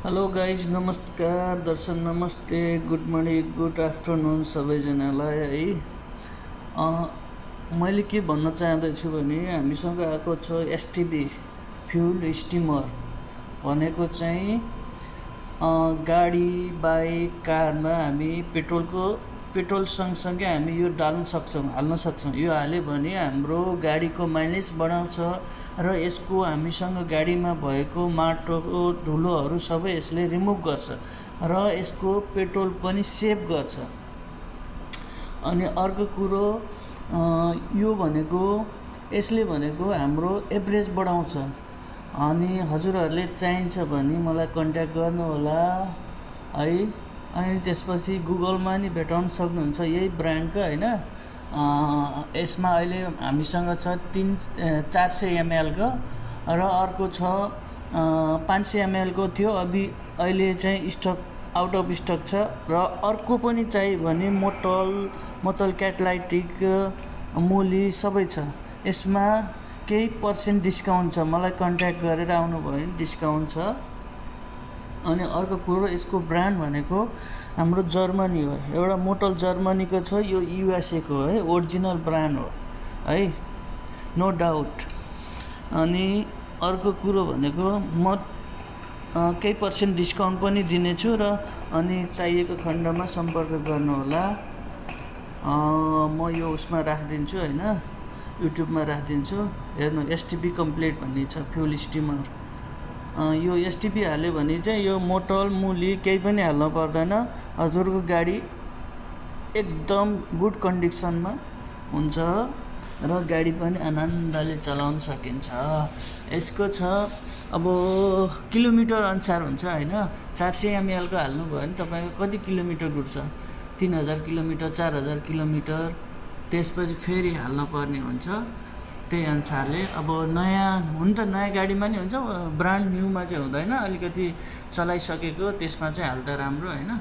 Hello guys, नमस्कार दर्शक, नमस्ते, गुड मर्निङ, गुड आफ्टरनुन सबैजनालाई है। मैले के भन्न चाहँदैछु भने हामीसँग आएको छ एसटिबी फ्युल स्टिमर भनेको चाहिँ गाडी बाइक कारमा हामी पेट्रोल सँगसँगै हामी यो हाल्न सक्छौँ। यो हाल्यो भने हाम्रो गाडीको माइलेज बढाउँछ र यसको हामीसँग गाडीमा भएको माटोको धुलोहरू सबै यसले रिमुभ गर्छ र यसको पेट्रोल पनि सेभ गर्छ। अनि अर्को कुरो यसले भनेको हाम्रो एभरेज बढाउँछ। अनि हजुरहरूले चाहिन्छ भने मलाई कन्ट्याक्ट गर्नुहोला है। अनि त्यसपछि गुगलमा नि भेटाउन सक्नुहुन्छ यही ब्रान्डको होइन। यसमा अहिले हामीसँग छ 400 ml को र अर्को छ 500 ml को थियो। अहिले चाहिँ आउट अफ स्टक छ र अर्को पनि चाहियो भने मोटल क्याटालाइटिक मुली सबै छ। यसमा केही पर्सेन्ट डिस्काउन्ट छ, मलाई कन्ट्याक्ट गरेर आउनुभयो भने डिस्काउन्ट छ। अनि अर्को कुरो, यसको ब्रान्ड भनेको हाम्रो जर्मनी हो। एउटा मोटल जर्मनीको छ, यो युएसए को है, ओरिजिनल ब्रान्ड हो है, नो डाउट। अनि अर्को कुरो भनेको म केही पर्सेन्ट डिस्काउन्ट पनि दिनेछु र अनि चाहिएको खण्डमा सम्पर्क गर्नुहोला। म यो उसमा राखिदिन्छु होइन, युट्युबमा राखिदिन्छु। हेर्नु, एसटिपी कम्प्लिट भन्ने छ फ्युल स्टिमर। यो एसटिपी हाल्यो भने चाहिँ यो मोटल मुली केही पनि हाल्नु पर्दैन। हजुरको गाडी एकदम गुड कन्डिसनमा हुन्छ र गाडी पनि आनन्दले चलाउन सकिन्छ। यसको छ अब किलोमिटर अनुसार हुन्छ होइन। 400 ml को हाल्नुभयो भने तपाईँको कति किलोमिटर डुट्छ? 3000 kilometre, 4000 kilometre. त्यसपछि फेरि हाल्न पर्ने हुन्छ। त्यही अनुसारले अब नयाँ गाडीमा नि हुन्छ, ब्रान्ड न्यूमा चाहिँ हुँदैन। अलिकति चलाइसकेको त्यसमा चाहिँ हाल्दा राम्रो होइन।